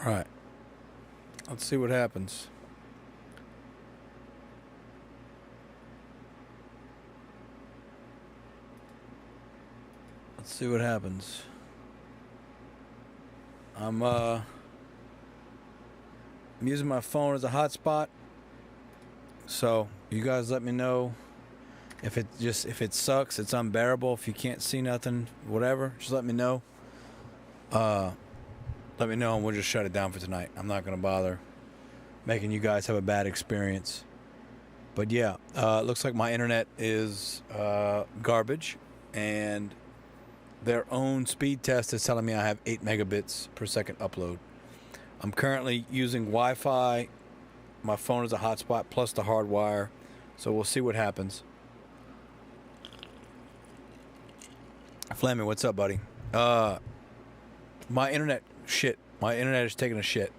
All right. Let's see what happens. Let's see what happens. I'm using my phone as a hotspot. So you guys let me know if it sucks, it's unbearable, if you can't see nothing, whatever, just let me know. Let me know and we'll just shut it down for tonight. I'm not gonna bother making you guys have a bad experience. But yeah, it looks like my internet is garbage, and their own speed test is telling me I have 8 megabits per second upload. I'm currently using Wi-Fi. My phone is a hotspot plus the hard wire. So we'll see what happens. Flammy, what's up, buddy? My internet shit. My internet is taking a shit.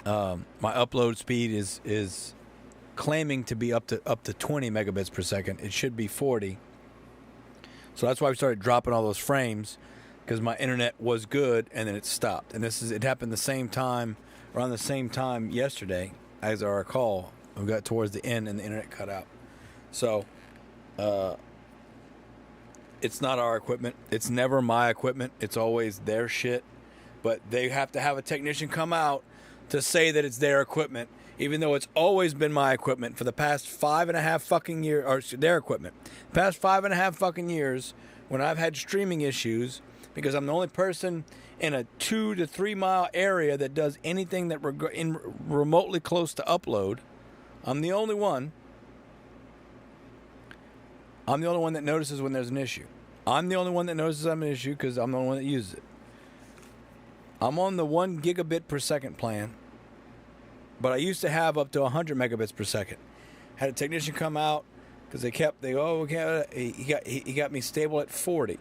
My upload speed is claiming to be up to 20 megabits per second. It should be 40. So that's why we started dropping all those frames, because my internet was good and then it stopped. And it happened the same time, around the same time yesterday, as I recall. We got towards the end and the internet cut out. So it's not our equipment. It's never my equipment. It's always their shit. But they have to have a technician come out to say that it's their equipment, even though it's always been my equipment for the past 5.5 fucking years, or their equipment. The past 5.5 fucking years, when I've had streaming issues, because I'm the only person in a 2 to 3 mile area that does anything that remotely close to upload. I'm the only one. I'm the only one that notices when there's an issue. I'm the only one that notices I'm an issue because I'm the only one that uses it. I'm on the 1 gigabit per second plan, but I used to have up to 100 megabits per second. Had a technician come out because he got me stable at 40.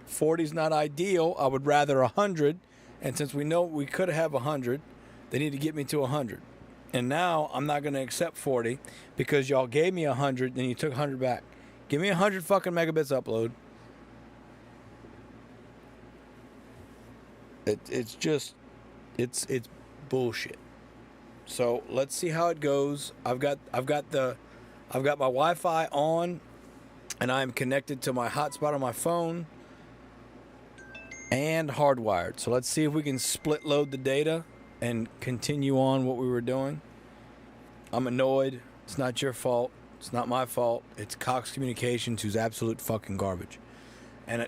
40's not ideal. I would rather 100, and since we know we could have 100, they need to get me to 100. And now I'm not going to accept 40 because y'all gave me 100, then you took 100 back. Give me 100 fucking megabits upload. It's bullshit. So let's see how it goes. I've got my Wi-Fi on, and I'm connected to my hotspot on my phone and hardwired. So let's see if we can split load the data and continue on what we were doing. I'm annoyed. It's not your fault. It's not my fault. It's Cox Communications, who's absolute fucking garbage. And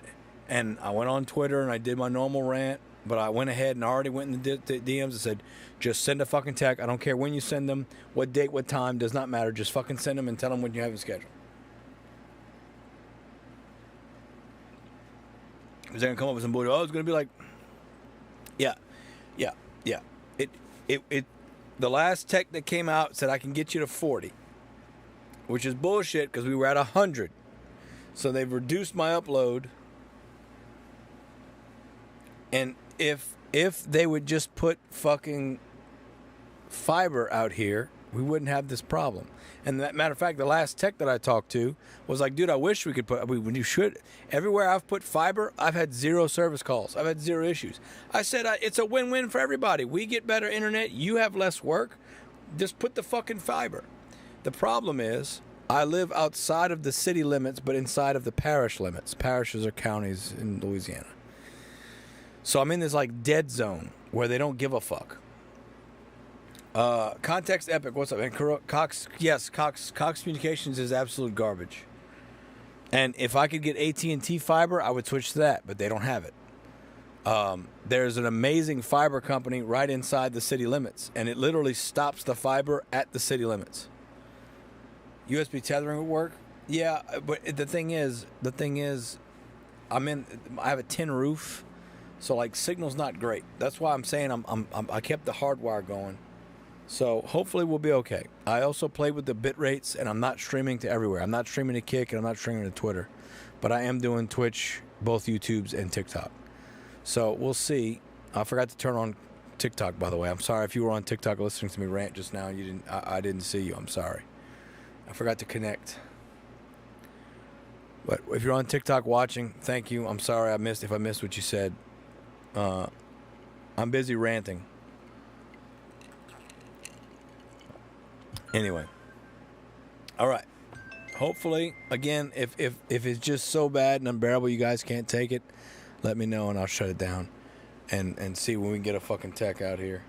I went on Twitter and I did my normal rant, but I went ahead and already went in the DMs and said, just send a fucking tech. I don't care when you send them, what date, what time, does not matter. Just fucking send them and tell them when you have it scheduled. Because they're going to come up with some bullshit. Oh, it's going to be like, yeah. The last tech that came out said I can get you to 40, which is bullshit because we were at 100. So they've reduced my upload. And if they would just put fucking fiber out here, we wouldn't have this problem. And that matter of fact, the last tech that I talked to was like, dude, I wish we could put, when you should. Everywhere I've put fiber, I've had 0 service calls. I've had 0 issues. I said, it's a win-win for everybody. We get better internet. You have less work. Just put the fucking fiber. The problem is, I live outside of the city limits, but inside of the parish limits. Parishes are counties in Louisiana. So I'm in this like dead zone where they don't give a fuck. Context Epic, what's up? And Cox Communications is absolute garbage. And if I could get AT&T fiber, I would switch to that, but they don't have it. There's an amazing fiber company right inside the city limits, and it literally stops the fiber at the city limits. USB tethering would work, yeah, but the thing is, I have a tin roof, so like signal's not great. That's why I'm saying I kept the hardwire going. So hopefully we'll be okay. I also play with the bit rates, and I'm not streaming to everywhere. I'm not streaming to Kick, and I'm not streaming to Twitter. But I am doing Twitch, both YouTubes, and TikTok. So we'll see. I forgot to turn on TikTok, by the way. I'm sorry if you were on TikTok listening to me rant just now. I didn't see you. I'm sorry. I forgot to connect. But if you're on TikTok watching, thank you. I'm sorry if I missed what you said. I'm busy ranting. Anyway. All right. Hopefully, again, if it's just so bad and unbearable you guys can't take it, let me know and I'll shut it down and see when we can get a fucking tech out here.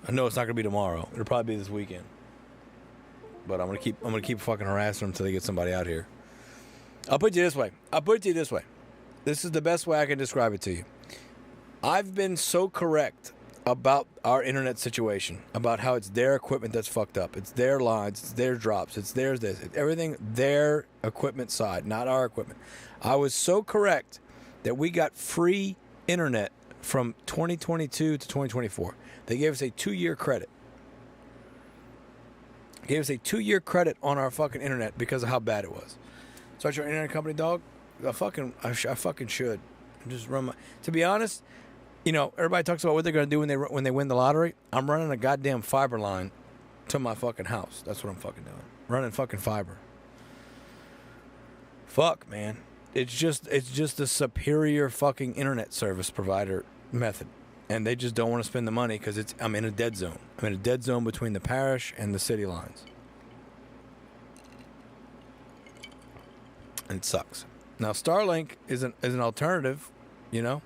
I know it's not gonna be tomorrow. It'll probably be this weekend. But I'm gonna keep fucking harassing them until they get somebody out here. I'll put it to you this way. This is the best way I can describe it to you. I've been so correct about our internet situation, about how it's their equipment that's fucked up. It's their lines, it's their drops, it's theirs this. It's everything their equipment side, not our equipment. I was so correct that we got free internet from 2022 to 2024. They gave us a 2-year credit. Gave us a 2-year credit on our fucking internet because of how bad it was. Start your internet company, dog? I fucking should. Just run my... To be honest... You know, everybody talks about what they're going to do when they win the lottery. I'm running a goddamn fiber line to my fucking house. That's what I'm fucking doing. Running fucking fiber. Fuck, man. It's just a superior fucking internet service provider method. And they just don't want to spend the money because I'm in a dead zone. I'm in a dead zone between the parish and the city lines. And it sucks. Now, Starlink is an alternative, you know.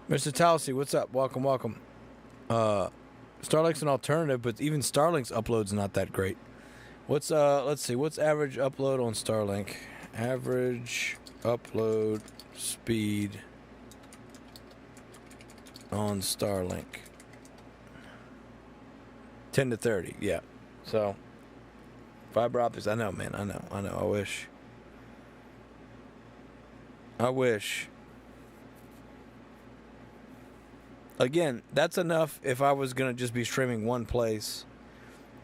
Mr. Talsi, what's up? Welcome. Starlink's an alternative, but even Starlink's upload's not that great. Let's see, what's average upload on Starlink? Average upload speed on Starlink. 10 to 30, yeah. So, fiber optics, I know, man, I know. I wish. Again, that's enough if I was going to just be streaming one place,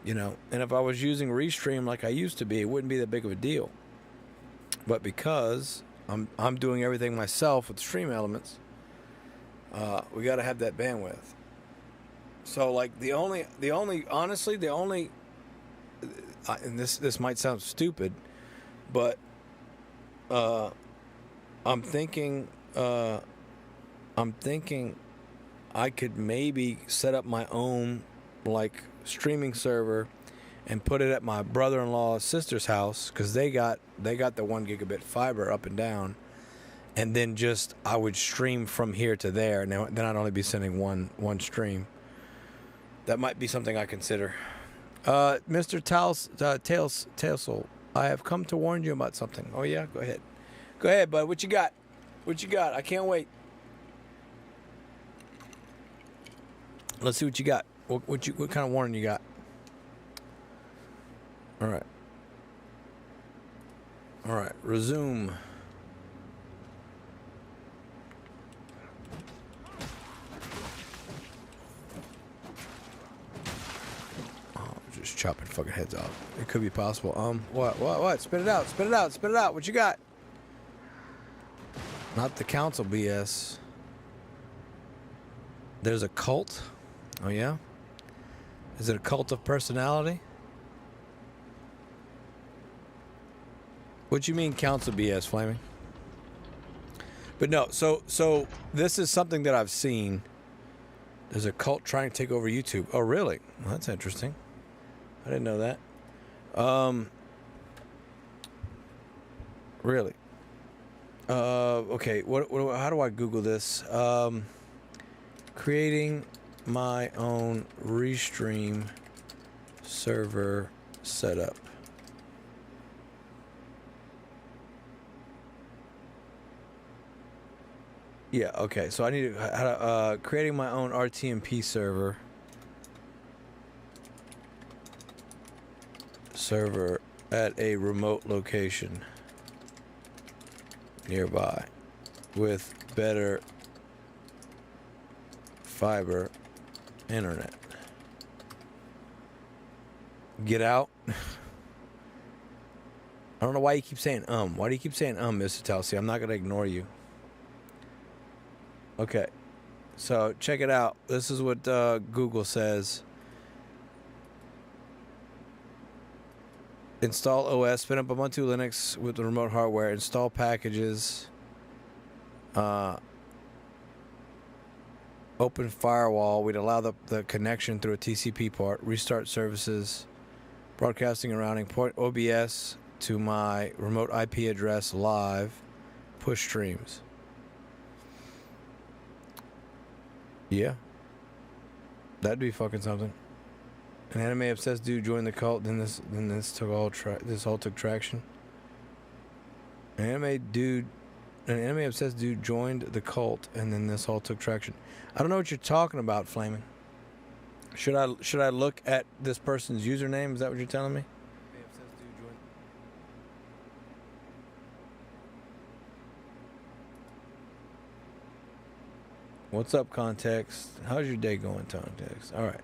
you know. And if I was using Restream like I used to be, it wouldn't be that big of a deal. But because I'm doing everything myself with Stream Elements, we got to have that bandwidth. So, like, honestly, and this might sound stupid, but I'm thinking I could maybe set up my own, like, streaming server and put it at my brother-in-law's sister's house because they got the 1 gigabit fiber up and down, and then just I would stream from here to there. Now then I'd only be sending one stream. That might be something I consider. Mr. Talesel, I have come to warn you about something. Oh yeah, go ahead, bud. What you got? I can't wait. Let's see what you got. What kind of warning you got? All right. Resume. Oh, just chopping fucking heads off. It could be possible. What? Spit it out. What you got? Not the council BS. There's a cult. Oh, yeah? Is it a cult of personality? What you mean council BS, Flaming? But no, so this is something that I've seen. There's a cult trying to take over YouTube. Oh, really? Well, that's interesting. I didn't know that. Really? Okay, how do I Google this? Creating my own Restream server setup. Yeah, okay. So I need to creating my own RTMP server at a remote location nearby with better fiber internet. Get out. I don't know why you keep saying Why do you keep saying Mr. Talsi? I'm not going to ignore you. Okay. So, check it out. This is what Google says. Install OS, spin up Ubuntu Linux with the remote hardware, install packages, open firewall. We'd allow the connection through a TCP port, restart services. Broadcasting and routing point OBS to my remote IP address live. Push streams. Yeah. That'd be fucking something. An anime obsessed dude joined the cult, then this all took traction. An anime obsessed dude joined the cult, and then this all took traction. I don't know what you're talking about, Flaming. Should I look at this person's username? Is that what you're telling me? What's up, Context? How's your day going, Context? All right.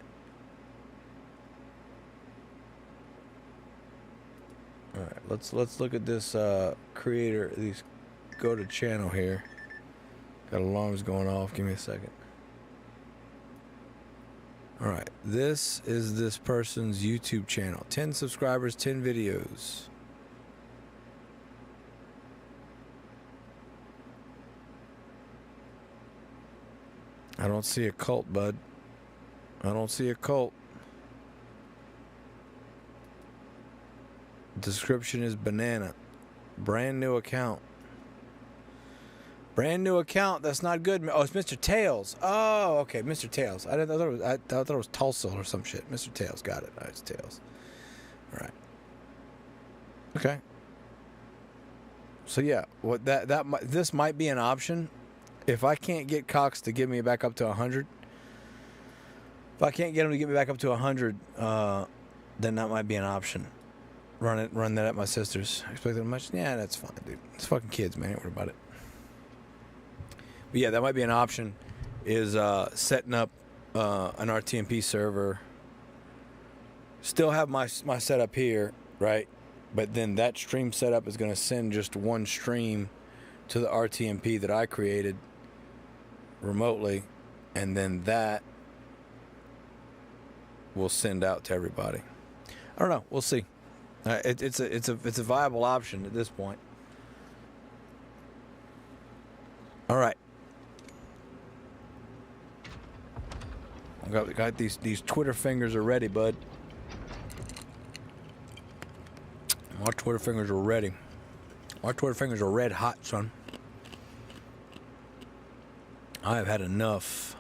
All right. Let's look at this creator. These go to channel here. Got alarms going off. Give me a second. All right. This is this person's YouTube channel. 10 subscribers, 10 videos. I don't see a cult, bud. I don't see a cult. Description is banana. Brand new account. Brand new account. That's not good. Oh, it's Mr. Tails. Oh, okay, Mr. Tails. I thought it was Tulsa or some shit. Mr. Tails. Got it. All right, it's Tails. All right. Okay. So yeah, what this might be an option. If I can't get Cox to get me back up to 100, if I can't get him to get me back up to 100, then that might be an option. Run that at my sister's. Expecting much? Yeah, that's fine, dude. It's fucking kids, man. Don't worry about it. But yeah, that might be an option. Is setting up an RTMP server. Still have my setup here, right? But then that stream setup is going to send just one stream to the RTMP that I created remotely, and then that will send out to everybody. I don't know. We'll see. It's a viable option at this point. All right. I got these Twitter fingers are ready, bud. My Twitter fingers are ready. My Twitter fingers are red hot, son. I have had enough.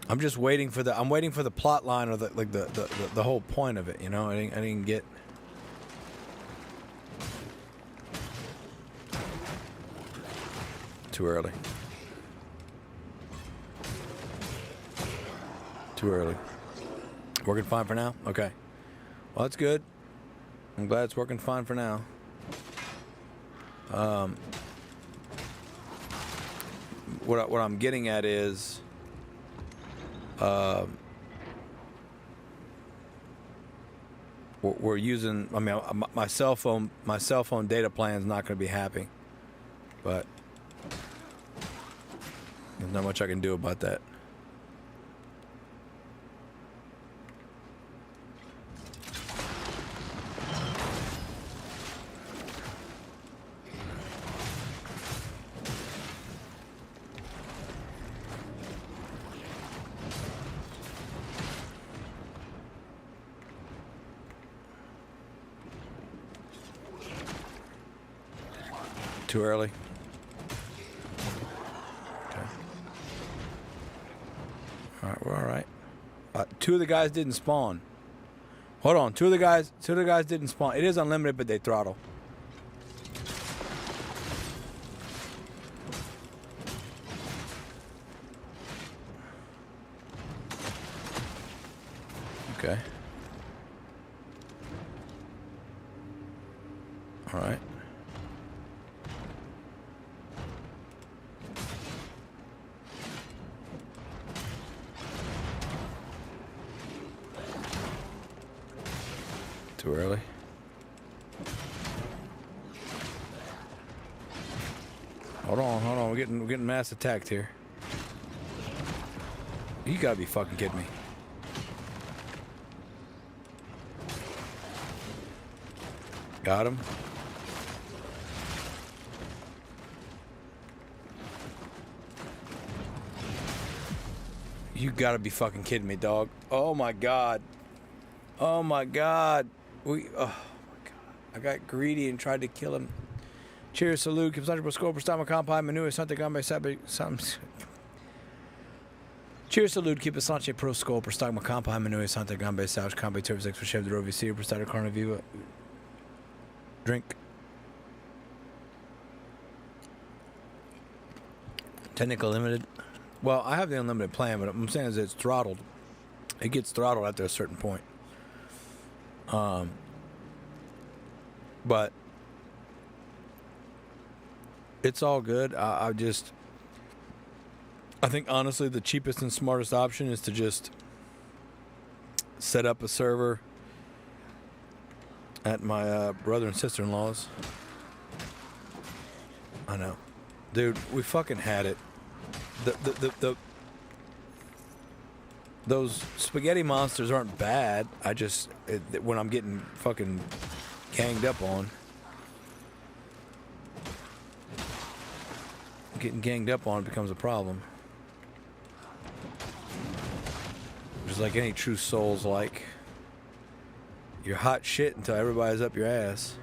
I'm just waiting for the plot line or the whole point of it, you know? I didn't get too early. Too early. Working fine for now? Okay. Well, that's good. I'm glad it's working fine for now. What I'm getting at is we're using, I mean, my cell phone data plan is not going to be happy, but there's not much I can do about that. Too early. Okay. All right, we're all right. Two of the guys didn't spawn. Hold on, two of the guys didn't spawn. It is unlimited, but they throttle. Okay. All right. Too early. Hold on. We're getting mass attacked here. You gotta be fucking kidding me. Got him. You gotta be fucking kidding me, dog. Oh my god. Oh my god. Oh my god. I got greedy and tried to kill him. Cheers, salute. Keep such a score per stama compi manu sante gambe sabe some. Cheers, salute. Keep a sanche pro score per stama compi manu sante gambe sauce combe turf sex for chef de rovi see per starter carna viva. Drink. Technical limited. Well, I have the unlimited plan, but what I'm saying is it's throttled. It gets throttled after a certain point. But it's all good. I think honestly the cheapest and smartest option is to just set up a server at my brother and sister-in-law's. I know. Dude, we fucking had it. Those spaghetti monsters aren't bad. When I'm getting fucking ganged up on. Getting ganged up on becomes a problem. Just like any true soul's like. You're hot shit until everybody's up your ass.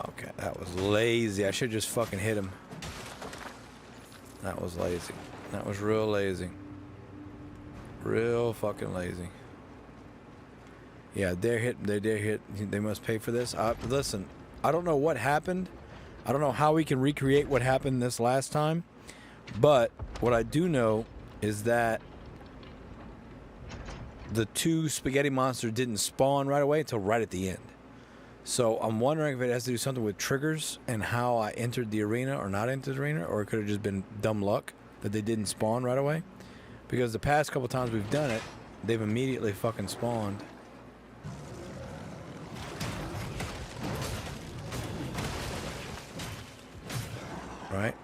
Okay, that was lazy. I should just fucking hit him. That was lazy. That was real lazy. Real fucking lazy. Yeah, they're hit. They're hit. They must pay for this. Listen, I don't know what happened. I don't know how we can recreate what happened this last time. But what I do know is that the two spaghetti monsters didn't spawn right away until right at the end. So I'm wondering if it has to do something with triggers and how I entered the arena or not entered the arena, or it could have just been dumb luck that they didn't spawn right away. Because the past couple times we've done it, they've immediately fucking spawned. Right?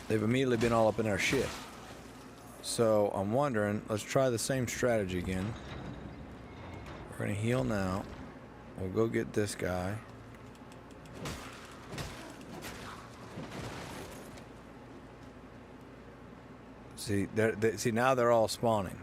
They've immediately been all up in our shit. So I'm wondering, let's try the same strategy again. We're going to heal now. We'll go get this guy. See, see now they're all spawning.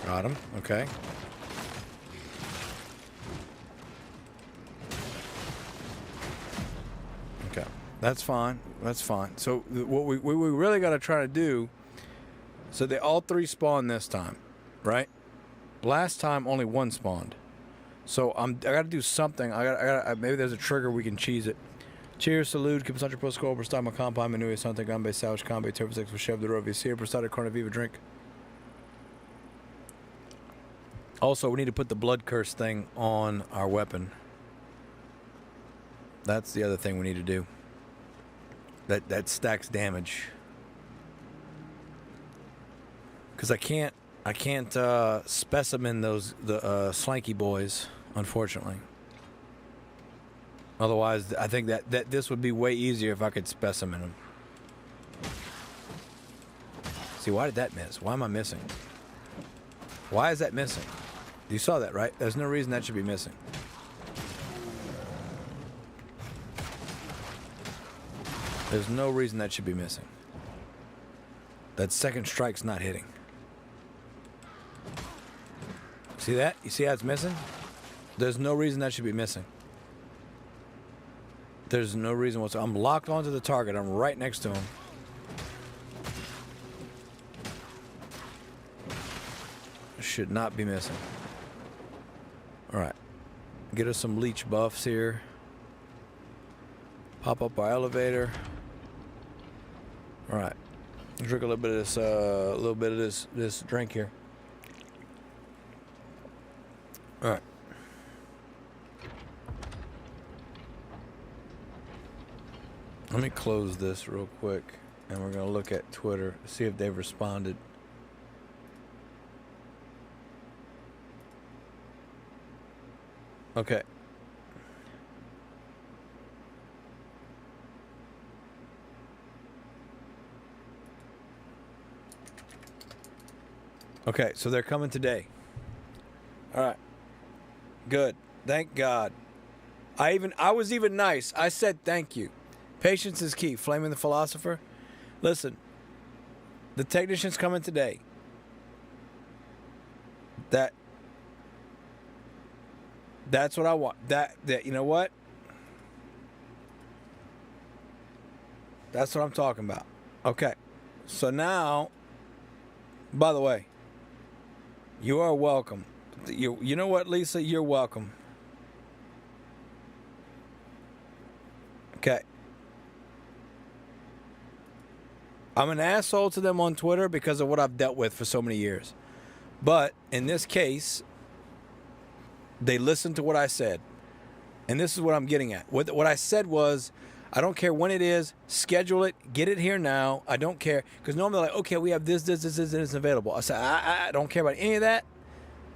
Got him. Okay. Okay. That's fine. That's fine. So what we really got to try to do, so they all three spawned this time, right? Last time only one spawned. So I got to do something. I got maybe there's a trigger we can cheese it. Cheers, salute, keep such a pro score, per stama compa, menu, sante gambe, sauce, combe, turf sex, for chef de rovi, here, per starter, carne viva, drink. Also, we need to put the blood curse thing on our weapon. That's the other thing we need to do. That stacks damage. Because I can't specimen the slanky boys, unfortunately. Otherwise, I think that this would be way easier if I could specimen them. See, why did that miss? Why am I missing? Why is that missing? You saw that, right? There's no reason that should be missing. There's no reason that should be missing. That second strike's not hitting. See that? You see how it's missing? There's no reason that should be missing. There's no reason whatsoever. I'm locked onto the target. I'm right next to him. Should not be missing. Alright. Get us some leech buffs here. Pop up our elevator. Alright. Drink a little bit of this drink here. Alright. Let me close this real quick, and we're going to look at Twitter, see if they've responded. Okay. Okay, so they're coming today. All right. Good. Thank God. I was even nice. I said thank you. Patience is key. Flaming the philosopher. Listen, the technician's coming today. That's what I want. That you know what? That's what I'm talking about. Okay. So now, by the way, you are welcome. You know what, Lisa? You're welcome. Okay. I'm an asshole to them on Twitter because of what I've dealt with for so many years. But in this case, they listened to what I said. And this is what I'm getting at. What I said was, I don't care when it is, schedule it, get it here now. I don't care. Because normally they're like, okay, we have this available. I said, I don't care about any of that.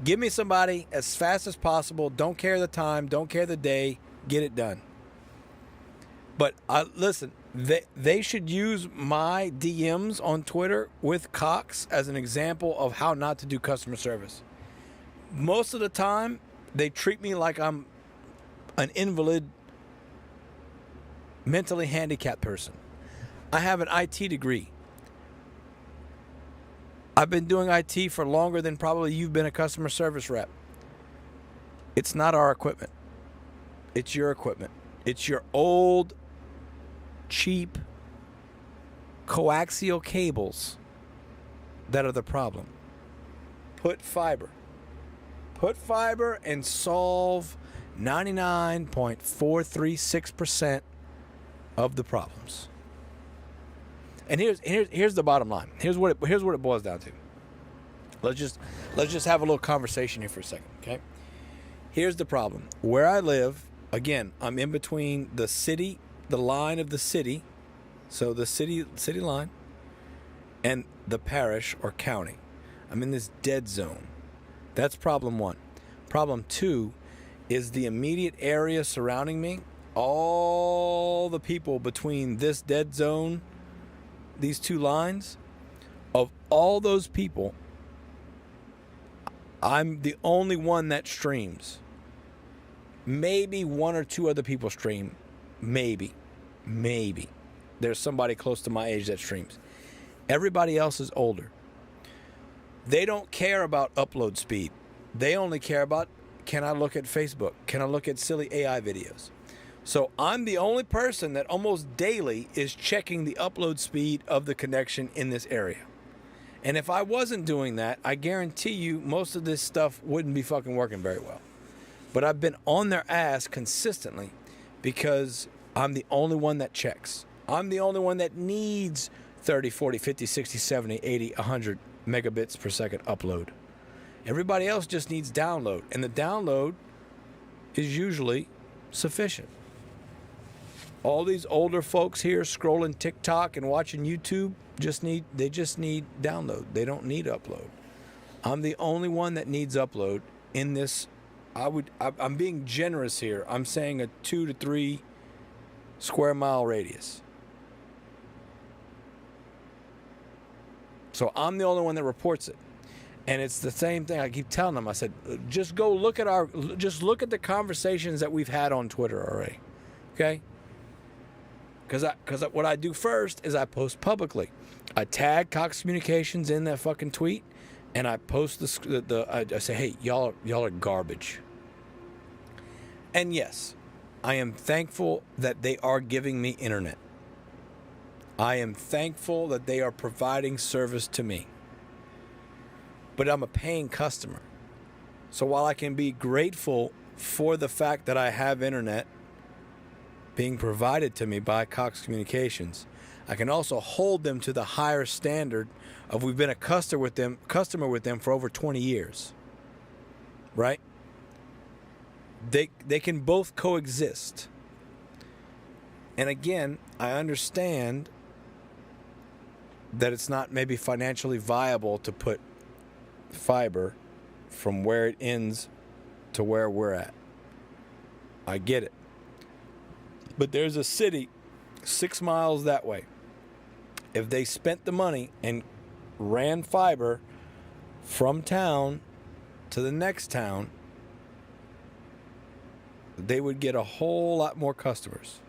Give me somebody as fast as possible. Don't care the time. Don't care the day. Get it done. But listen, they should use my DMs on Twitter with Cox as an example of how not to do customer service. Most of the time, they treat me like I'm an invalid, mentally handicapped person. I have an IT degree. I've been doing IT for longer than probably you've been a customer service rep. It's not our equipment. It's your equipment. It's your old, cheap, coaxial cables that are the problem. Put fiber. Put fiber and solve 99.436% of the problems. And here's the bottom line. Here's what it boils down to. Let's just have a little conversation here for a second, okay? Here's the problem. Where I live, again, I'm in between the city, the line of the city, so the city line, and the parish or county. I'm in this dead zone. That's problem one. Problem two is the immediate area surrounding me. All the people between this dead zone, these two lines, of all those people, I'm the only one that streams. Maybe one or two other people stream. Maybe. There's somebody close to my age that streams. Everybody else is older. They don't care about upload speed. They only care about, can I look at Facebook? Can I look at silly AI videos? So I'm the only person that almost daily is checking the upload speed of the connection in this area. And if I wasn't doing that, I guarantee you most of this stuff wouldn't be fucking working very well. But I've been on their ass consistently because I'm the only one that checks. I'm the only one that needs 30, 40, 50, 60, 70, 80, 100 megabits per second upload. Everybody else just needs download. And the download is usually sufficient. All these older folks here scrolling TikTok and watching YouTube just need download. They don't need upload. I'm the only one that needs upload in this. I'm being generous here. I'm saying a 2 to 3 square mile radius. So I'm the only one that reports it. And it's the same thing. I keep telling them. I said, just look at the conversations that we've had on Twitter already. Okay? Because what I do first is I post publicly. I tag Cox Communications in that fucking tweet, and I post I say, hey, y'all are garbage. And yes, I am thankful that they are giving me internet. I am thankful that they are providing service to me. But I'm a paying customer. So while I can be grateful for the fact that I have internet being provided to me by Cox Communications, I can also hold them to the higher standard of we've been a customer with them for over 20 years. Right? They can both coexist. And again, I understand that it's not maybe financially viable to put fiber from where it ends to where we're at. I get it. But there's a city 6 miles that way. If they spent the money and ran fiber from town to the next town, they would get a whole lot more customers.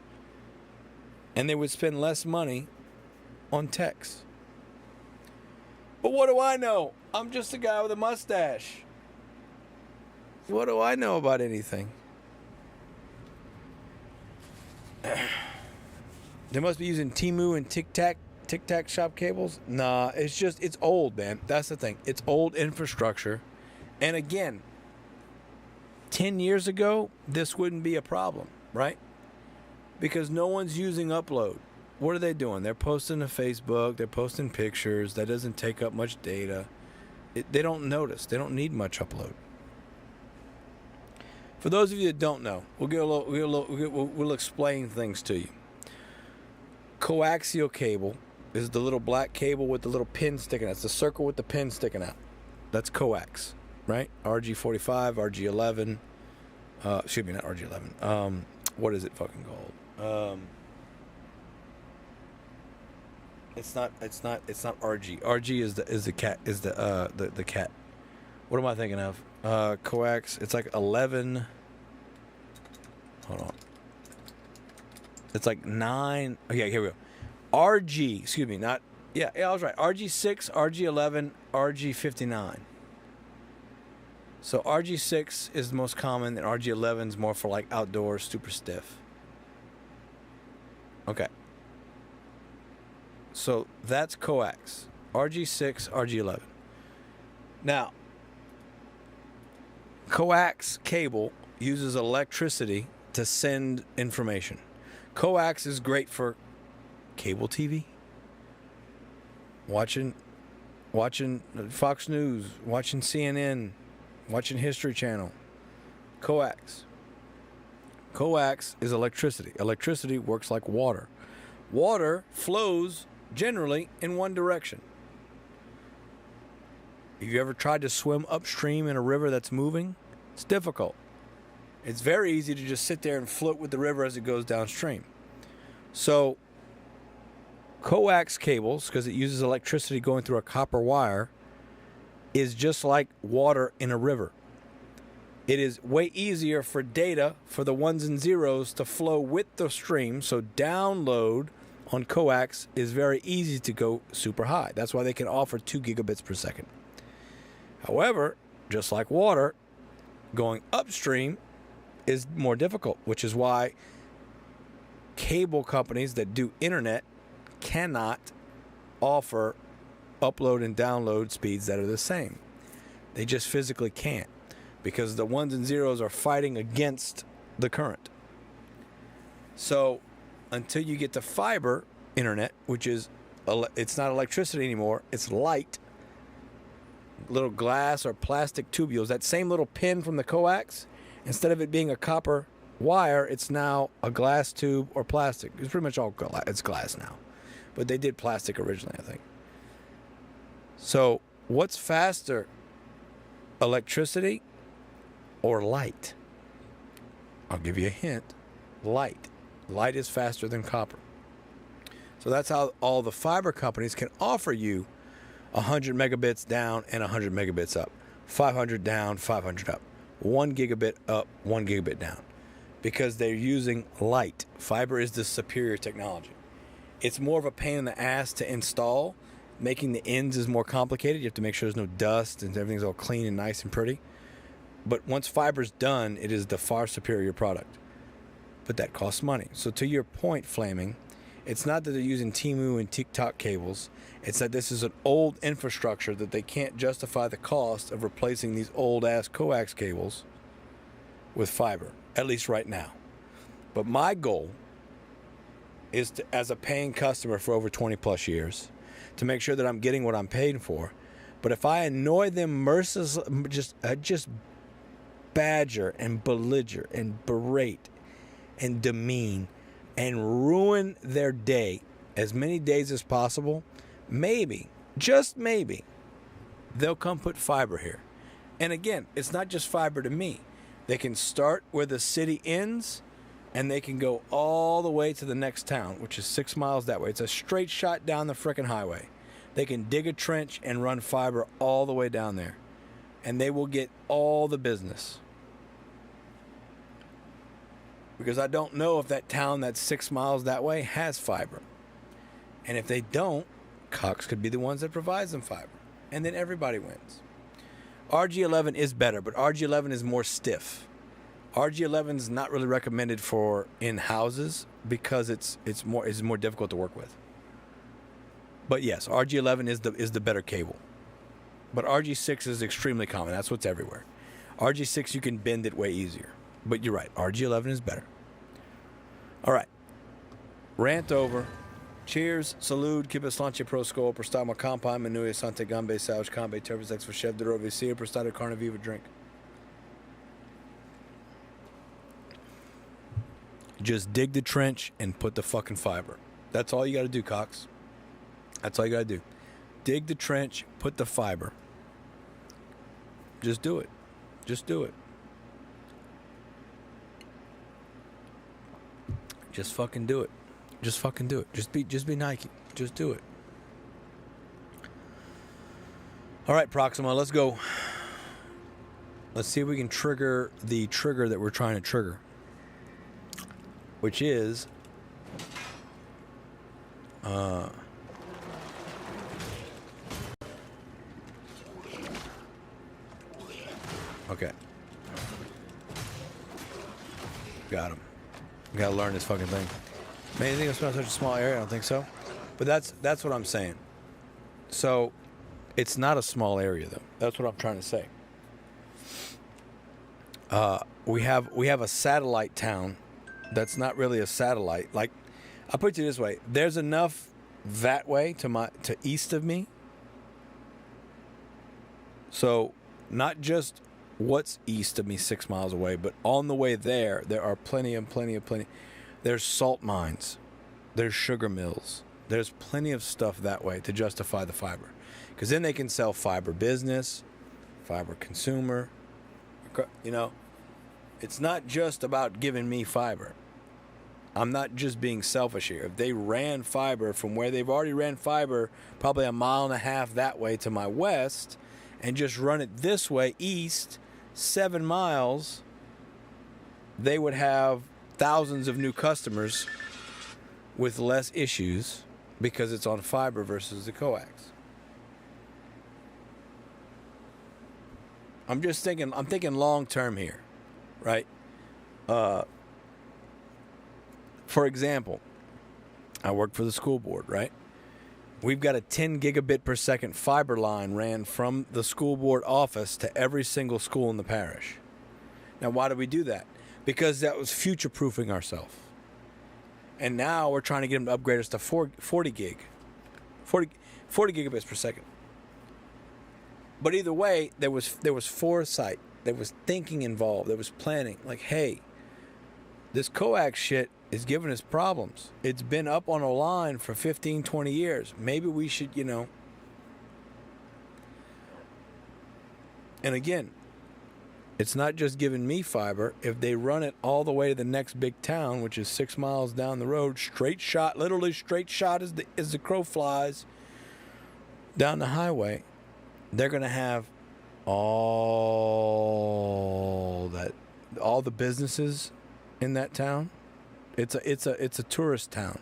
And they would spend less money on techs. But what do I know? I'm just a guy with a mustache. What do I know about anything? They must be using Temu and Tic Tac shop cables. Nah, it's old, man. That's the thing. It's old infrastructure. And again, 10 years ago, this wouldn't be a problem, right? Because no one's using upload. What are they doing? They're posting to Facebook. They're posting pictures. That doesn't take up much data. They don't notice. They don't need much upload. For those of you that don't know, we'll explain things to you. Coaxial cable is the little black cable with the little pin sticking out. It's the circle with the pin sticking out. That's coax, right? RG45, RG11. Excuse me, not RG11. What is it fucking called? It's not RG. RG is the cat. What am I thinking of? Coax. It's like 11. Hold on. It's like 9. Okay, here we go. RG. Excuse me. Not. Yeah, I was right. RG6, RG11, RG59. So RG6 is the most common, and RG11 is more for like outdoor, super stiff. Okay. So that's coax. RG6, RG11. Now, coax cable uses electricity to send information. Coax is great for cable TV, watching Fox News, watching CNN, watching History Channel. Coax is electricity. Electricity works like water. Water flows generally in one direction. Have you ever tried to swim upstream in a river that's moving? It's difficult. It's very easy to just sit there and float with the river as it goes downstream. So, coax cables, because it uses electricity going through a copper wire, is just like water in a river. It is way easier for data, for the ones and zeros, to flow with the stream. So download on coax is very easy to go super high. That's why they can offer 2 gigabits per second. However, just like water, going upstream is more difficult, which is why cable companies that do internet cannot offer upload and download speeds that are the same. They just physically can't, because the ones and zeros are fighting against the current. So until you get to fiber internet, which is, it's not electricity anymore, it's light, little glass or plastic tubules, that same little pin from the coax, instead of it being a copper wire, it's now a glass tube or plastic. It's pretty much all it's glass now, but they did plastic originally, I think. So what's faster, electricity or light? I'll give you a hint. Light. Light is faster than copper. So that's how all the fiber companies can offer you 100 megabits down and 100 megabits up. 500 down, 500 up. 1 gigabit up, 1 gigabit down. Because they're using light. Fiber is the superior technology. It's more of a pain in the ass to install. Making the ends is more complicated. You have to make sure there's no dust and everything's all clean and nice and pretty. But once fiber's done, it is the far superior product. But that costs money. So to your point, Flaming, it's not that they're using Temu and TikTok cables. It's that this is an old infrastructure that they can't justify the cost of replacing these old-ass coax cables with fiber, at least right now. But my goal is to, as a paying customer for over 20 plus years, to make sure that I'm getting what I'm paying for. But if I annoy them mercilessly, just badger and belliger and berate and demean and ruin their day, as many days as possible, maybe, just maybe, they'll come put fiber here. And again, it's not just fiber to me. They can start where the city ends, and they can go all the way to the next town, which is 6 miles that way. It's a straight shot down the frickin' highway. They can dig a trench and run fiber all the way down there, and they will get all the business. Because I don't know if that town that's 6 miles that way has fiber. And if they don't, Cox could be the ones that provides them fiber. And then everybody wins. RG11 is better, but RG11 is more stiff. RG11 is not really recommended for in houses because it's more difficult to work with. But yes, RG11 is the better cable. But RG6 is extremely common. That's what's everywhere. RG6 you can bend it way easier. But you're right, RG11 is better. All right. Rant over. Cheers, salud, que beslanche pro skol, prestama kampai, menuia sante gambe, sauge kambe, tervis ex vachef de rovicia, prestata carne viva drink. Just dig the trench and put the fucking fiber. That's all you got to do, Cox. That's all you got to do. Dig the trench, put the fiber. Just do it. Just do it. Just fucking do it. Just fucking do it. Just be Nike. Just do it. All right, Proxima, let's go. Let's see if we can trigger the trigger that we're trying to trigger, which is okay. Got him. Gotta learn this fucking thing. Man, you think it's not such a small area? I don't think so. But that's what I'm saying. So, it's not a small area, though. That's what I'm trying to say. We have a satellite town that's not really a satellite. Like, I'll put it this way. There's enough that way to east of me. So, not just what's east of me 6 miles away, but on the way there are plenty. There's salt mines. There's sugar mills. There's plenty of stuff that way to justify the fiber. Because then they can sell fiber business, fiber consumer. You know, it's not just about giving me fiber. I'm not just being selfish here. If they ran fiber from where they've already ran fiber probably 1.5 miles that way to my west and just run it this way east 7 miles, they would have thousands of new customers with less issues because it's on fiber versus the coax. I'm thinking long term here, right? For example, I work for the school board, right? We've got a 10 gigabit per second fiber line ran from the school board office to every single school in the parish. Now, why do we do that? Because that was future-proofing ourselves. And now we're trying to get them to upgrade us to 40 gigabits per second. But either way, there was foresight. There was thinking involved. There was planning. Like, hey, this coax shit is giving us problems. It's been up on a line for 15, 20 years. Maybe we should, And again, it's not just giving me fiber. If they run it all the way to the next big town, which is 6 miles down the road, straight shot, literally straight shot as the crow flies down the highway, they're going to have all the businesses in that town. It's a tourist town.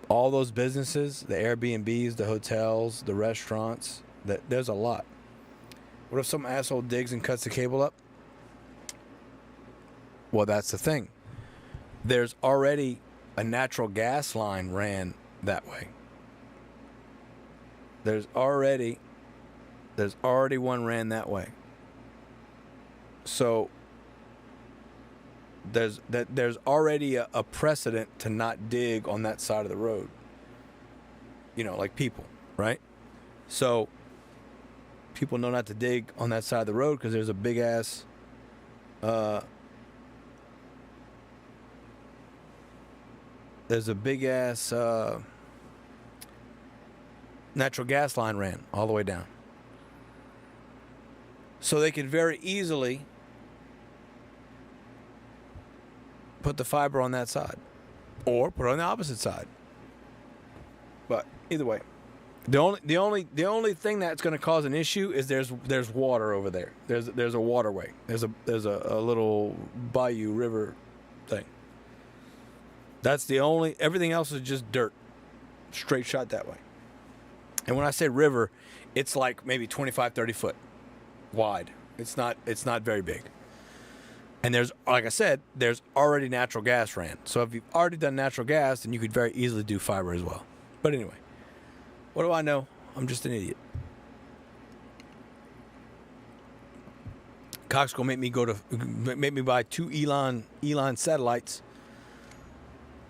All those businesses, the Airbnbs, the hotels, the restaurants, there's a lot. What if some asshole digs and cuts the cable up? Well, that's the thing. There's already a natural gas line ran that way. There's already one ran that way. So there's already a precedent to not dig on that side of the road. Like people, right? So people know not to dig on that side of the road because there's a big ass natural gas line ran all the way down. So they could very easily put the fiber on that side, or put it on the opposite side. But either way, the only thing that's going to cause an issue is there's water over there. There's a waterway. There's a little bayou river thing. That's the only. Everything else is just dirt, straight shot that way. And when I say river, it's like maybe 25, 30 foot wide. It's not very big. And there's, like I said, there's already natural gas ran. So if you've already done natural gas, then you could very easily do fiber as well. But anyway, what do I know? I'm just an idiot. Cox gonna make me buy 2 Elon satellites.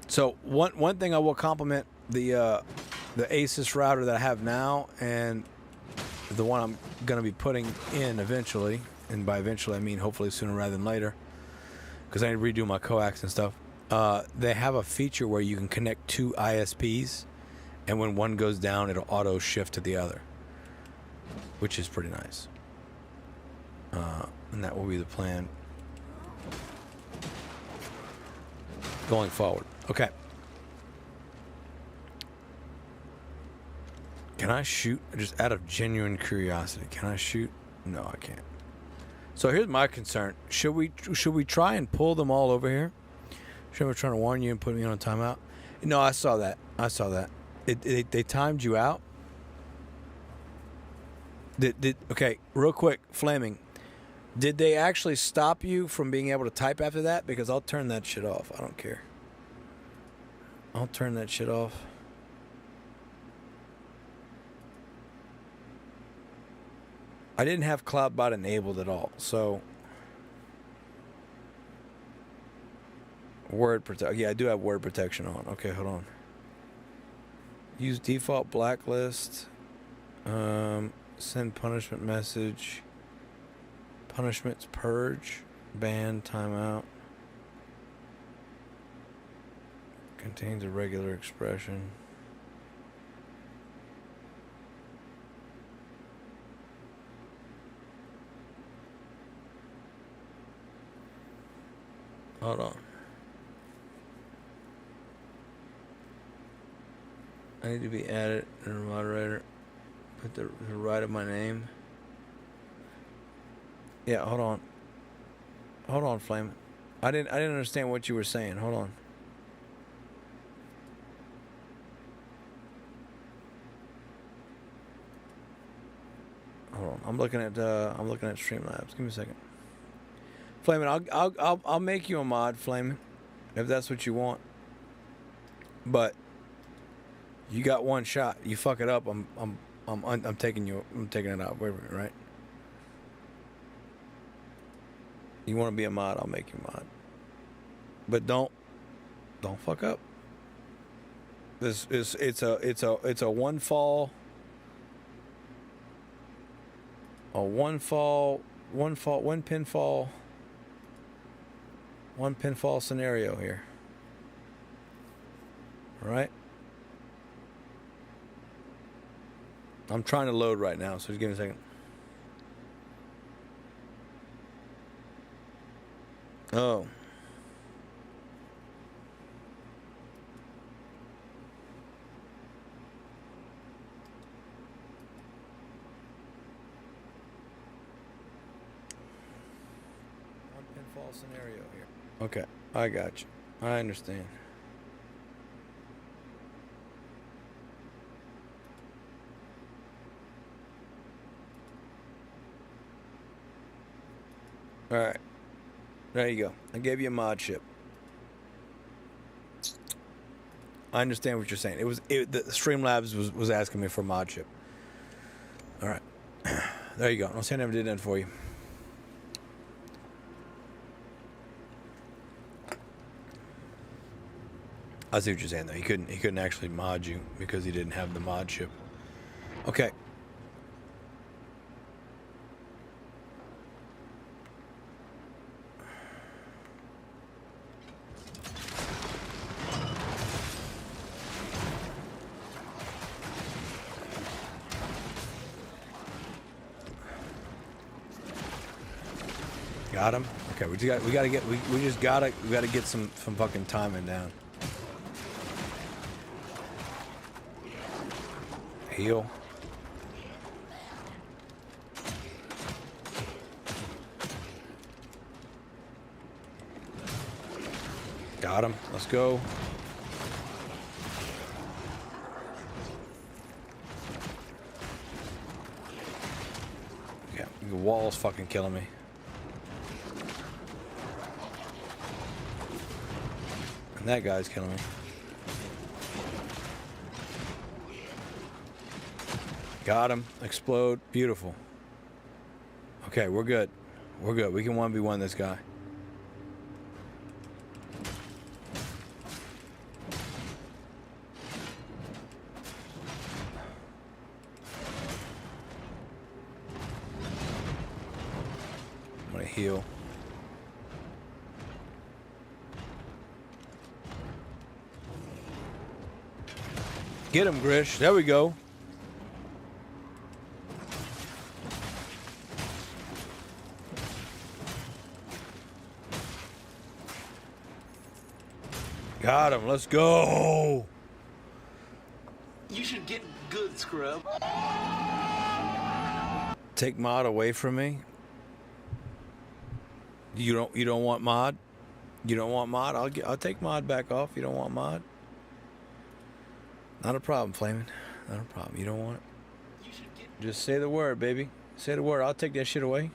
So one thing I will compliment the Asus router that I have now, and the one I'm gonna be putting in eventually, and by eventually I mean hopefully sooner rather than later, because I need to redo my coax and stuff. They have a feature where you can connect 2 ISPs, and when one goes down, it'll auto shift to the other, which is pretty nice. And that will be the plan going forward. Okay. Can I shoot? Just out of genuine curiosity, can I shoot? No, I can't. So here's my concern. Should we try and pull them all over here? Should we try to warn you and put me on a timeout? No, I saw that. They timed you out. Okay, real quick, Flaming. Did they actually stop you from being able to type after that? Because I'll turn that shit off. I don't care. I'll turn that shit off. I didn't have CloudBot enabled at all, so word protect. Yeah, I do have word protection on. Okay, hold on. Use default blacklist. Send punishment message. Punishments purge. Ban timeout. Contains a regular expression. Hold on. I need to be added as a moderator. Put the right of my name. Yeah, hold on. Hold on, Flame. I didn't understand what you were saying. Hold on. Hold on. I'm looking at Streamlabs. Give me a second. Flamin', I'll make you a mod, Flamin', if that's what you want. But you got one shot. You fuck it up, I'm taking it out. Wait a minute, right? You want to be a mod? I'll make you a mod. But don't fuck up. It's a one pinfall scenario here. All right. I'm trying to load right now, so just give me a second. Oh. One pinfall scenario here. Okay, I got you. I understand. All right. There you go. I gave you a mod chip. I understand what you're saying. The Streamlabs was asking me for a mod chip. All right. There you go. I'll say I never did that for you. I see what you're saying though. He couldn't actually mod you because he didn't have the mod chip. Okay. Got him. Okay, we gotta get some fucking timing down. Heal. Got him. Let's go. Yeah, the wall's fucking killing me. And that guy's killing me. Got him. Explode. Beautiful. Okay, we're good. We're good. We can 1v1 this guy. I'm gonna heal. Get him, Grish. There we go. Got him. Let's go. You should get good, scrub. Take mod away from me. You don't want mod? You don't want mod? I'll take mod back off. You don't want mod? Not a problem, Flamin'. Not a problem. You don't want it? Just say the word, baby. Say the word. I'll take that shit away.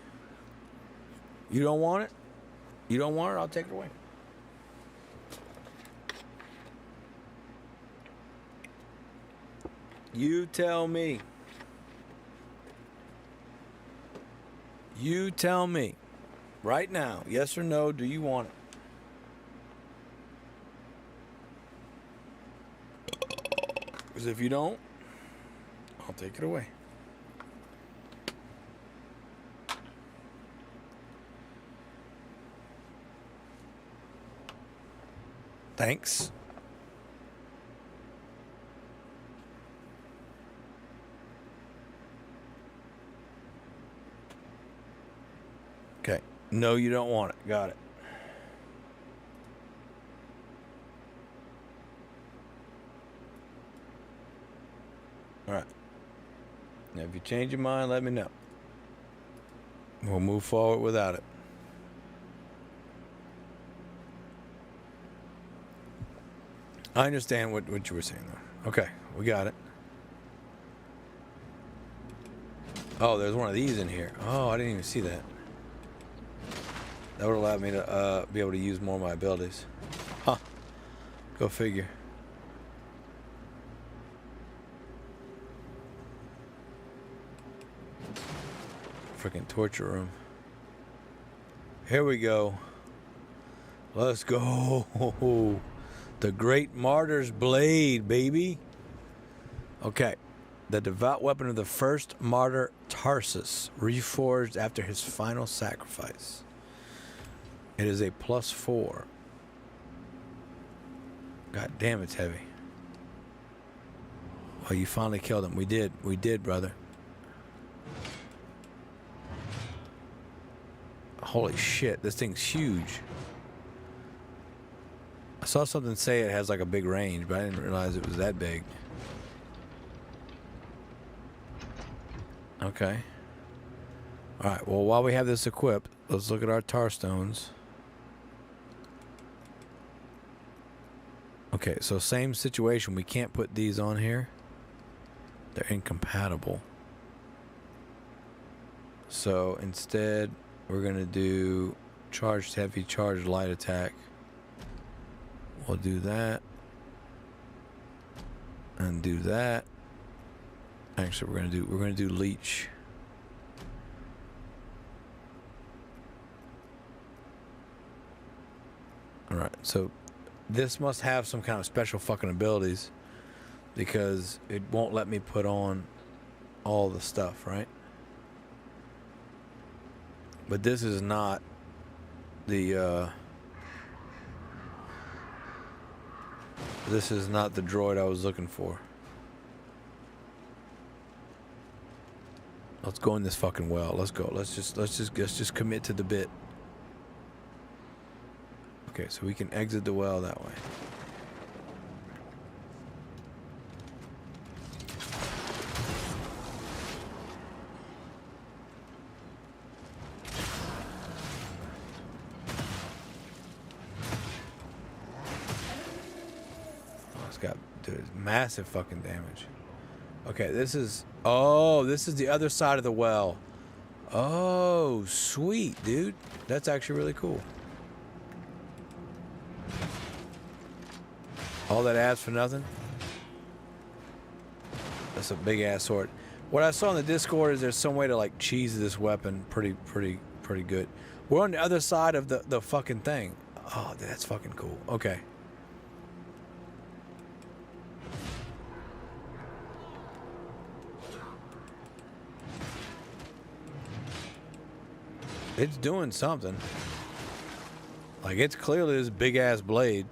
You don't want it? You don't want it? I'll take it away. You tell me. You tell me. Right now, yes or no, do you want it? Because if you don't, I'll take it away. Thanks. Okay. No, you don't want it. Got it. All right. Now, if you change your mind, let me know. We'll move forward without it. I understand what you were saying, though. Okay, we got it. Oh, there's one of these in here. Oh, I didn't even see that. That would allow me to be able to use more of my abilities. Huh. Go figure. Freaking torture room. Here we go. Let's go. The Great Martyr's Blade, baby. Okay. The devout weapon of the first martyr Tarsus, reforged after his final sacrifice. It is a +4. God damn, it's heavy. Oh, you finally killed him. We did, brother. Holy shit, this thing's huge. I saw something say it has like a big range, but I didn't realize it was that big. Okay. Alright, well, while we have this equipped, let's look at our tar stones. Okay, so same situation. We can't put these on here. They're incompatible. So instead, we're going to do charged heavy, charged light attack. We'll do that. And do that. Actually, we're going to do leech. All right. So this must have some kind of special fucking abilities because it won't let me put on all the stuff, right? But this is not the this is not the droid I was looking for. Let's go in this fucking well. Let's go. Let's just commit to the bit. Okay, so we can exit the well that way. Oh, it's got, dude, massive fucking damage. Okay, this is... Oh, this is the other side of the well. Oh, sweet, dude. That's actually really cool. All that ass for nothing? That's a big ass sword. What I saw in the Discord is there's some way to like cheese this weapon pretty good. We're on the other side of the fucking thing. Oh, that's fucking cool. Okay. It's doing something. Like, it's clearly this big ass blade.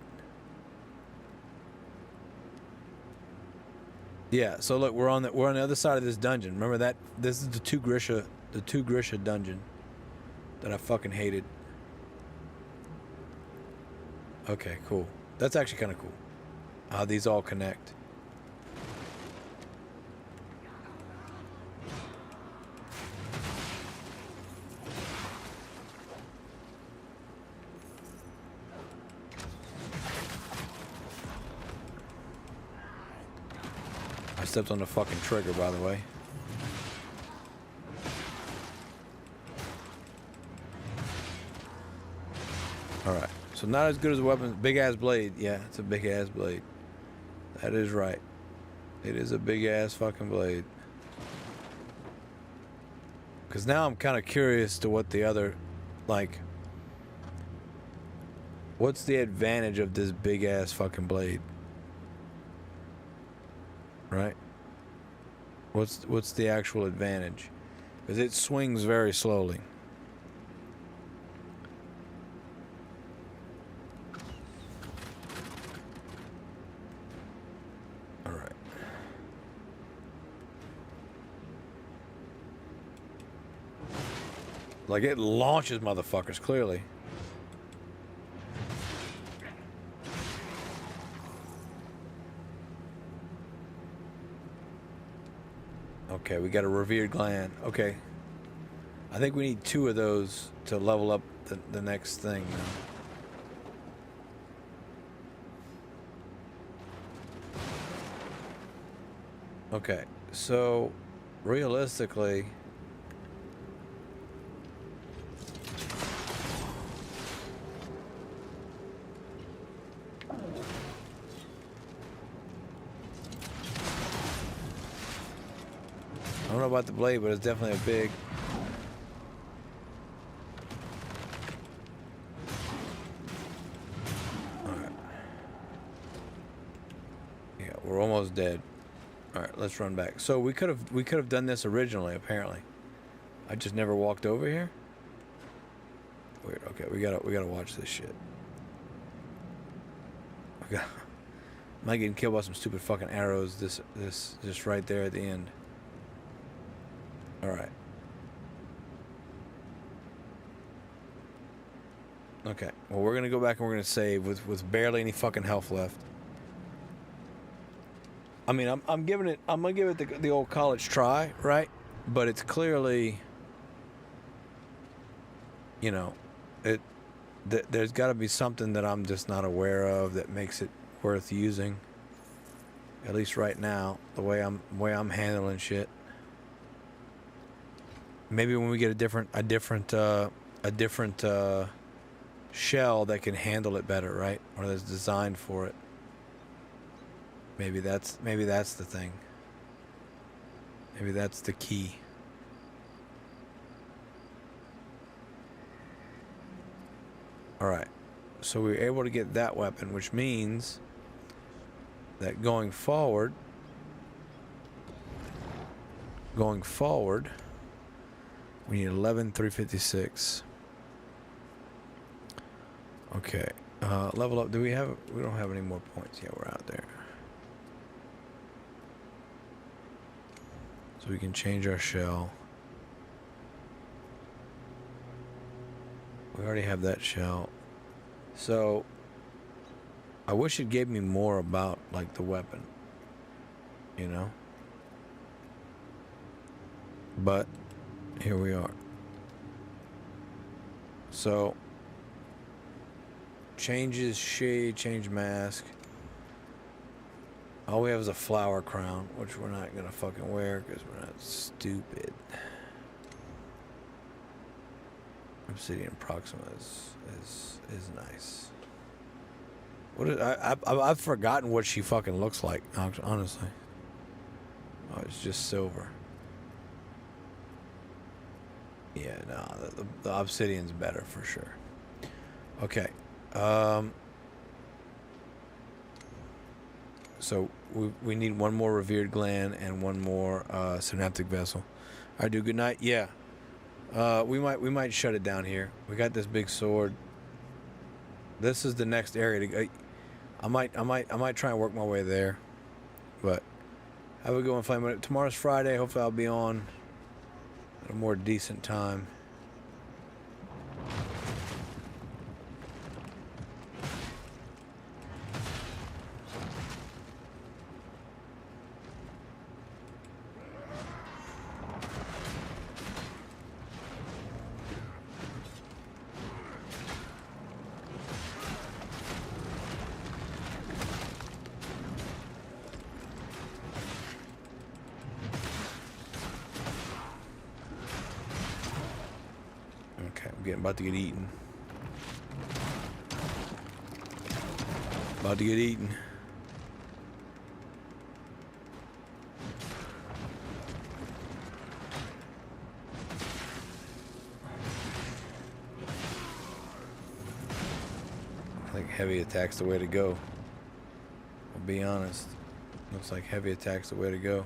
Yeah, so look, we're on the other side of this dungeon. Remember that? This is the two Grisha dungeon that I fucking hated. Okay, cool. That's actually kind of cool. How these all connect. I stepped on the fucking trigger, by the way. Alright. So not as good as a weapon. Big ass blade. Yeah, it's a big ass blade. That is right. It is a big ass fucking blade. Because now I'm kind of curious to what the other, like, what's the advantage of this big ass fucking blade? Right? What's the actual advantage? Because it swings very slowly. All right. Like, it launches motherfuckers, clearly. Okay, we got a revered gland. Okay. I think we need 2 of those to level up the next thing now. Okay, so realistically... I don't know about the blade, but it's definitely a big... Alright. Yeah, we're almost dead. Alright, let's run back. So we could have done this originally, apparently. I just never walked over here? Weird. Okay, we gotta watch this shit. Am I getting killed by some stupid fucking arrows this just right there at the end? Alright. Okay. Well, we're gonna go back and we're gonna save with barely any fucking health left. I mean, I'm gonna give it the old college try, right? But it's clearly, you know, there's got to be something that I'm just not aware of that makes it worth using. At least right now, the way I'm handling shit. Maybe when we get a different shell that can handle it better, right? Or that's designed for it. Maybe that's the thing. Maybe that's the key. All right. So we were able to get that weapon, which means that going forward, we need 11,356. Okay. Level up. We don't have any more points yet. We're out there. So we can change our shell. We already have that shell. So I wish it gave me more about like the weapon, you know? But here we are. So changes shade, change mask. All we have is a flower crown, which we're not gonna fucking wear because we're not stupid. Obsidian Proxima is nice. What is, I've forgotten what she fucking looks like, honestly. Oh, it's just silver. Yeah, no, the obsidian's better for sure. Okay. So we need one more revered gland and one more synaptic vessel. All right, dude. Good night. Yeah. We might shut it down here. We got this big sword. This is the next area to go. I might try and work my way there. But have a good one, Flame. Tomorrow's Friday. Hopefully I'll be on at a more decent time. About to get eaten. About to get eaten. I think heavy attack's the way to go. I'll be honest. Looks like heavy attack's the way to go.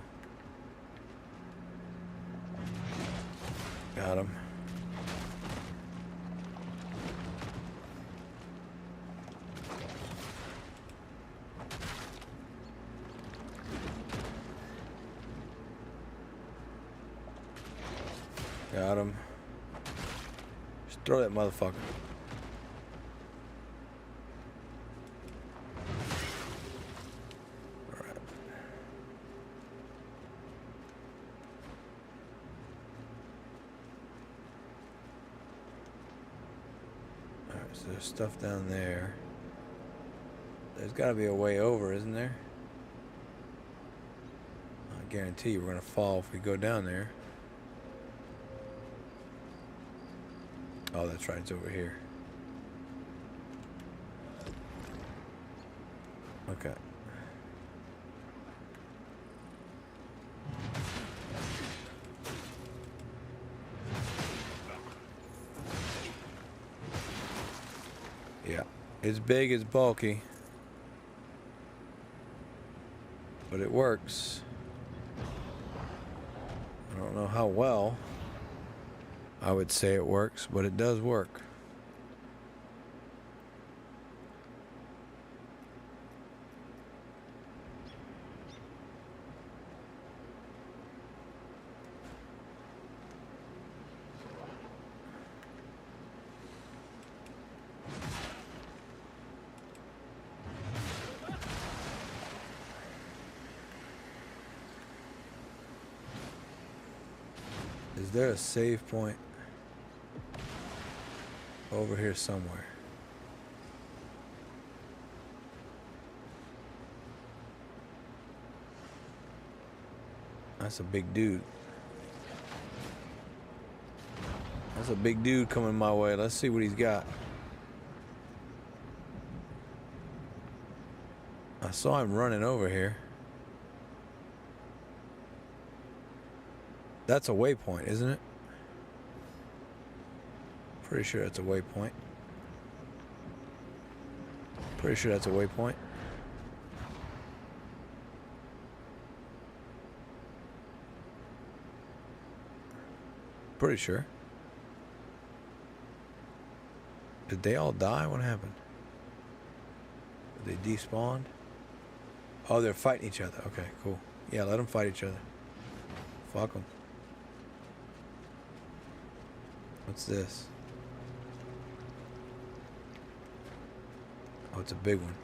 Got him. Got him. Just throw that motherfucker. Alright. Alright, so there's stuff down there. There's gotta be a way over, isn't there? I guarantee you we're gonna fall if we go down there. Oh, that's right, it's over here. Okay. Yeah, it's big, it's bulky, but it works. I don't know how well I would say it works, but it does work. Is there a save point over here somewhere? That's a big dude. That's a big dude coming my way. Let's see what he's got. I saw him running over here. That's a waypoint, isn't it? Pretty sure that's a waypoint. Pretty sure that's a waypoint. Pretty sure. Did they all die? What happened? Did they despawn? Oh, they're fighting each other. Okay, cool. Yeah, let them fight each other. Fuck them. What's this? it's a big one.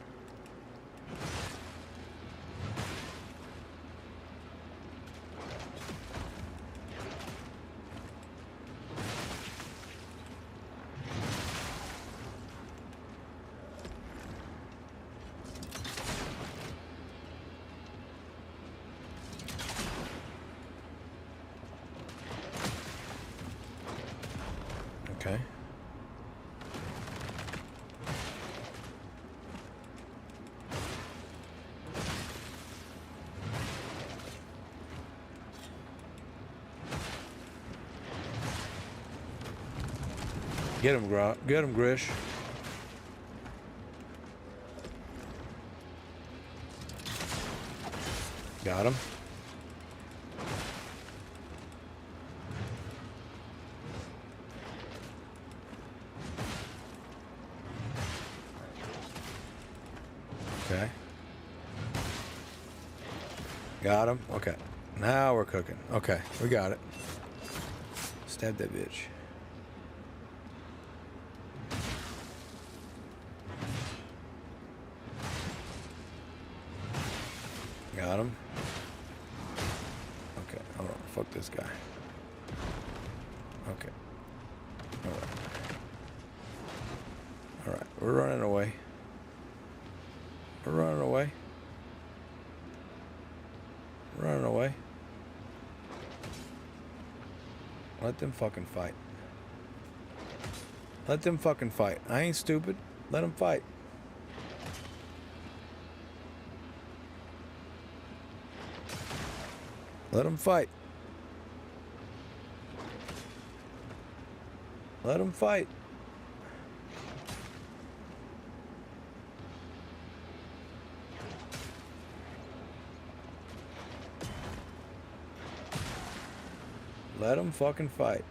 Okay. Get him, Grish. Got him. Okay. Got him. Okay. Now we're cooking. Okay, we got it. Stab that bitch. Got him. Okay, hold on. Fuck this guy. Okay. Alright. Alright, we're running away. We're running away. Running away. Let them fucking fight. Let them fucking fight. I ain't stupid. Let them fight. Let them fight. Let them fight. Let them fucking fight.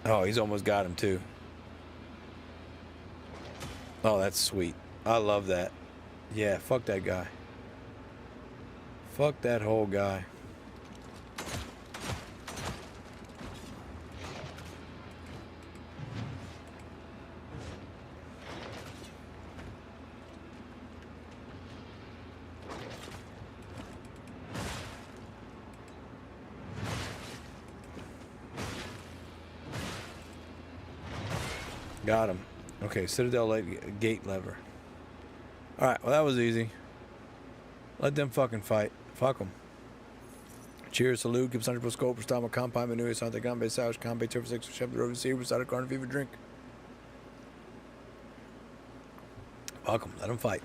Oh, he's almost got him too. Oh, that's sweet. I love that. Yeah, fuck that guy. Fuck that whole guy. Got him. Okay, Citadel gate lever. Alright, well that was easy. Let them fucking fight. Fuck them. Cheers, salute, keep 100% scope, for style, compound, menu, Santa Gambe, South, Combe, Turf 6, Chef, the Rover, Sea, started Carn, Fever, drink. Fuck them. Let them fight.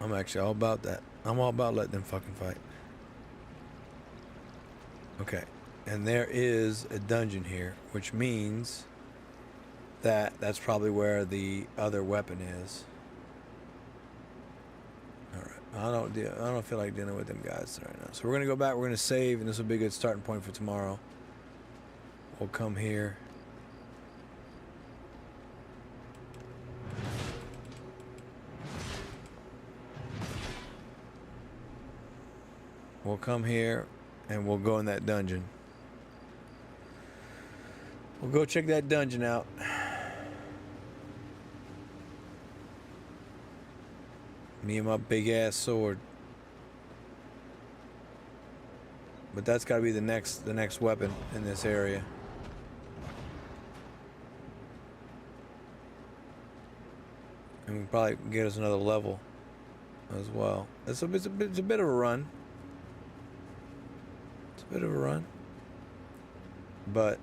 I'm actually all about that. I'm all about letting them fucking fight. Okay. And there is a dungeon here, which means that that's probably where the other weapon is. All right, I don't feel like dealing with them guys right now. So we're gonna go back. We're gonna save, and this will be a good starting point for tomorrow. We'll come here. We'll come here, and we'll go in that dungeon. We'll go check that dungeon out. Me and my big ass sword. But that's got to be the next weapon in this area. And we can probably get us another level as well. It's a bit of a run. It's a bit of a run. But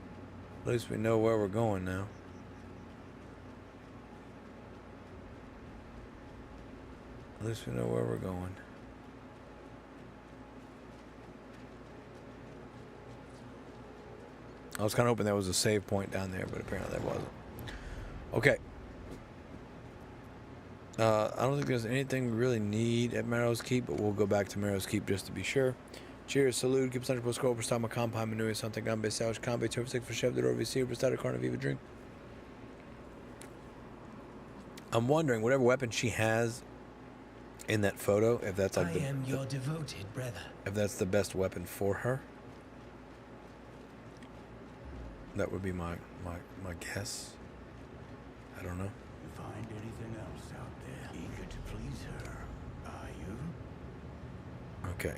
at least we know where we're going now. At least we know where we're going. I was kind of hoping there was a save point down there, but apparently there wasn't. Okay. I don't think there's anything we really need at Marrow's Keep, but we'll go back to Marrow's Keep just to be sure. Cheers, salute, keep 100% scope, for style, compound, menu, Santa Gambe, South, Combe, Turf 6, for Chef, the Rover, Sea, started Carn, Viva, drink. I'm wondering, whatever weapon she has, in that photo, if that's like I am your devoted brother. if that's the best weapon for her. That would be my guess. I don't know. You find anything else out there? Eager to please her, are you? Okay.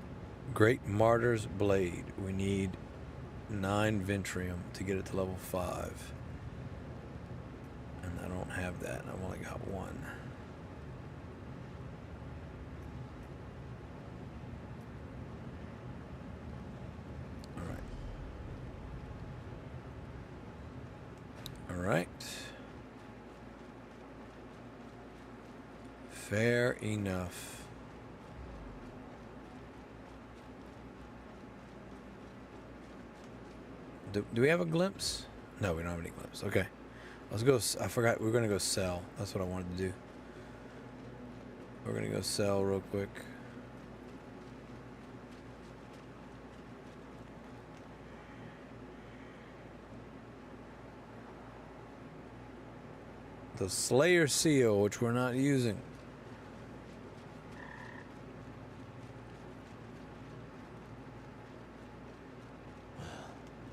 Great Martyr's Blade. We need 9 Ventrium to get it to level 5. And I don't have that. I've only got 1. Alright. Fair enough. Do we have a glimpse? No, we don't have any glimpse. Okay. Let's go. I forgot. We're going to go sell. That's what I wanted to do. We're going to go sell real quick. The Slayer Seal, which we're not using.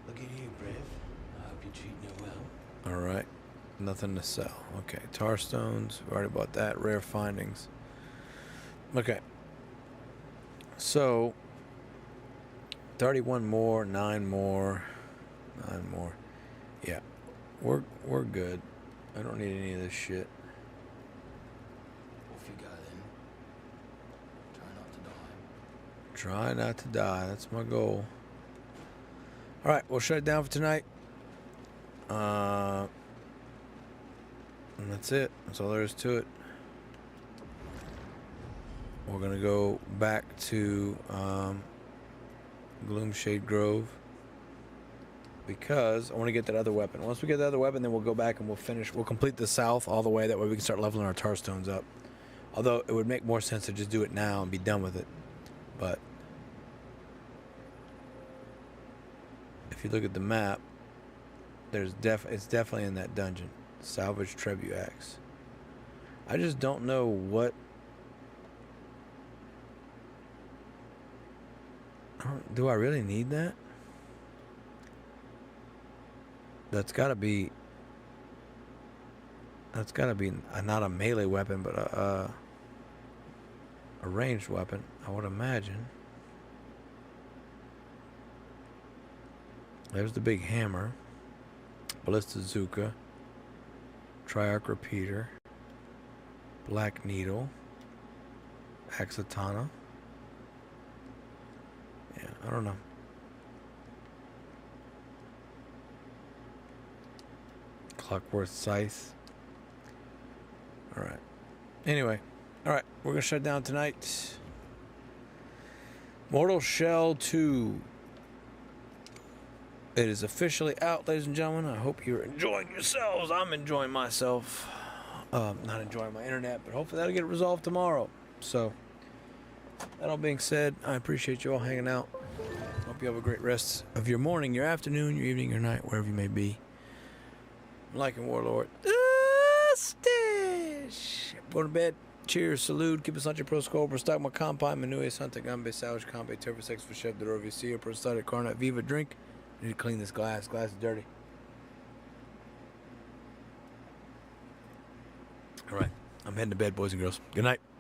Look at you, Brave. I hope you're treating her well. Alright. Nothing to sell. Okay. Tar stones. We already bought that. Rare findings. Okay. So 31 more, 9 more, 9 more. Yeah. We're good. I don't need any of this shit. Off you go then. Try not to die. Try not to die. That's my goal. Alright, we'll shut it down for tonight. And that's it. That's all there is to it. We're going to go back to Gloomshade Grove. Because I want to get that other weapon. Once we get the other weapon, then we'll go back and we'll complete the south all the way. That way we can start leveling our tar stones up. Although it would make more sense to just do it now and be done with it. But if you look at the map, it's definitely in that dungeon. Salvage Tribute Axe. I just don't know what. Do I really need that? That's gotta be not a melee weapon, but a ranged weapon, I would imagine. There's the big hammer, Ballista Zuka, Triarch Repeater, Black Needle, Axatana. Yeah, I don't know. Clockworth Scythe. Alright. Anyway. Alright. We're going to shut down tonight. Mortal Shell 2. It is officially out, ladies and gentlemen. I hope you're enjoying yourselves. I'm enjoying myself. Not enjoying my internet, but hopefully that'll get resolved tomorrow. So, that all being said, I appreciate you all hanging out. Hope you have a great rest of your morning, your afternoon, your evening, your night, wherever you may be. I'm liking Warlord. Stash. Go to bed. Cheers. Salute. Keep us on your pro score. Prostock my compai. Manue Santa Gambe. Salvage Combe. Turbo Sex for Chef. The Rovia. Prostatic Carnat. Viva. Drink. I need to clean this glass. Glass is dirty. All right. I'm heading to bed, boys and girls. Good night.